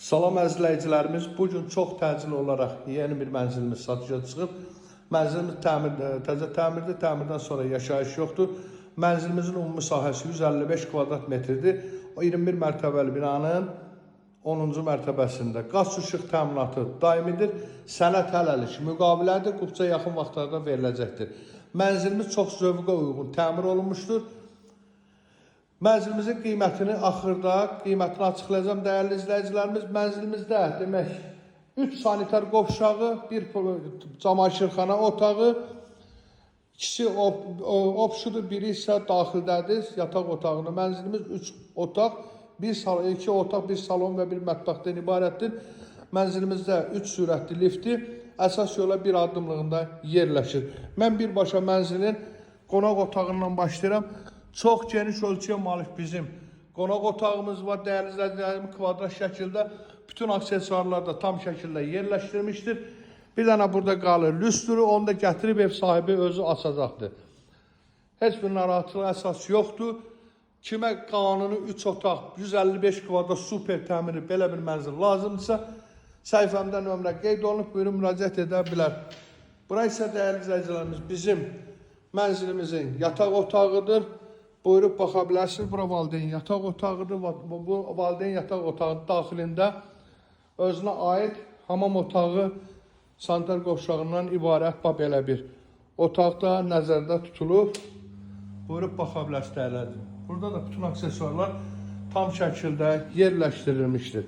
Salam əzizləyicilərimiz, bugün çox təcil olaraq yeni bir mənzilimiz satışa çıxıb. Mənzilimiz təzə təmirdir, təmirdən sonra yaşayış yoxdur. Mənzilimizin ümumi sahəsi 155 kvadrat metrdir. O 21 mərtəbəli binanın 10-cu mərtəbəsində qaz işıq təminatı daimidir. Sənəd hələlik müqavilədir, qupça yaxın vaxtlarda veriləcəkdir. Mənzilimiz çox zövqə uyğun təmir olunmuşdur. Mənzilimizin qiymətini axırda açıqlayacağım dəyərli izləyicilərimiz. Mənzilimizdə demək 3 sanitar qovşağı, 1 camaşırxana otağı, ikisi opşudur, biri isə daxildədir, yataq otağını. Mənzilimiz 3 otaq, 2 otaq, 1 salon və 1 mətbəxdən ibarətdir. Mənzilimizdə 3 sürətli lifti əsas yola 1 addımlığında yerləşir. Mən birbaşa mənzilin qonaq otağından başlayıram. Çox geniş ölçüyə malik bizim qonaq otağımız var. Dəyərli izləyicilərim, kvadrat şəkildə bütün aksesuarlar da tam şəkildə yerləşdirmişdir. Bir dənə burada qalır lüstrü, onu da gətirib ev sahibi özü açacaqdır. Heç bir narahatlıq əsas yoxdur. Kimə qanuni 3 otaq, 155 kvadrat super təmiri belə bir mənzil lazımdırsa, səhifəmdə nömrə qeyd olunub, buyurun müraciət edə bilər. Bura isə dəyərli izləyicilərimiz bizim mənzilimizin yataq otağıdır. Buyurub baxa bilərsiniz, bura valideyn yataq otağıdır. Bu valideyn yataq otağının daxilində özünə aid hamam otağı, sanitar qovşağından ibarət belə bir otaqda nəzərdə tutulub. Buyurub baxa bilərsiniz dəyərli. Burada da bütün aksesuarlar tam şəkildə yerləşdirilmişdir.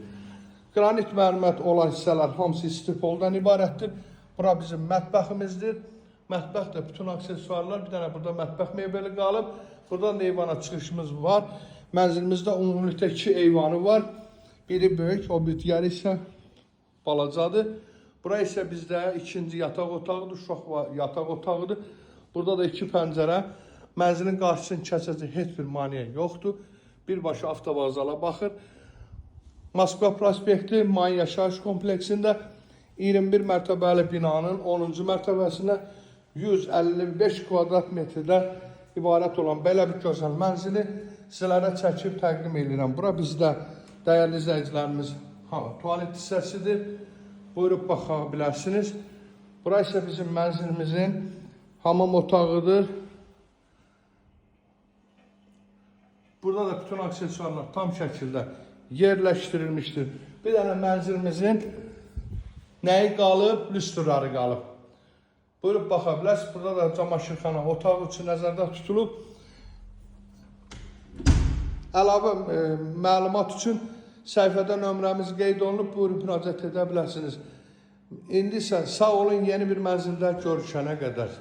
Qranit mərmər olan hissələr hamısı istipoldan ibarətdir. Bura bizim mətbəximizdir. Mətbəxdə bütün aksesuarlar, bir dənə burada mətbəx mebeli qalıb. Buradan da eyvana çıxışımız var. Mənzilimizdə ümumilikdə 2 eyvanı var. Biri böyük, o digəri isə balacadır. Bura isə bizdə ikinci yataq otağıdır, uşaq yataq otağıdır. Burada da 2 pəncərə. Mənzilin qarşısını kəsəcək heç bir maneə yoxdur. Birbaşa avtovağzala baxır. Moskva prospekti May yaşayış kompleksində 21 mərtəbəli binanın 10-cu mərtəbəsində 155 kvadrat metrdə ibarət olan belə bir gözəl mənzili sizlərə çəkib təqdim edirəm. Bura bizdə dəyərli izləyicilərimiz tualet hissəsidir. Buyurub baxa bilərsiniz. Bura isə bizim mənzilimizin hamam otağıdır. Burada da bütün aksesuarlar tam şəkildə yerləşdirilmişdir. Bir dənə mənzilimizin nəyi qalıb? Lüstrləri qalıb. Buyurub baxa bilərsiniz. Burada da camaşırxana otağı üçün nəzərdə tutulub. Əlavə məlumat üçün səhifədə nömrəmiz qeyd olunub. Buyurub müraciət edə bilərsiniz. İndi isə sağ olun, yeni bir mənzildə görüşənə qədər.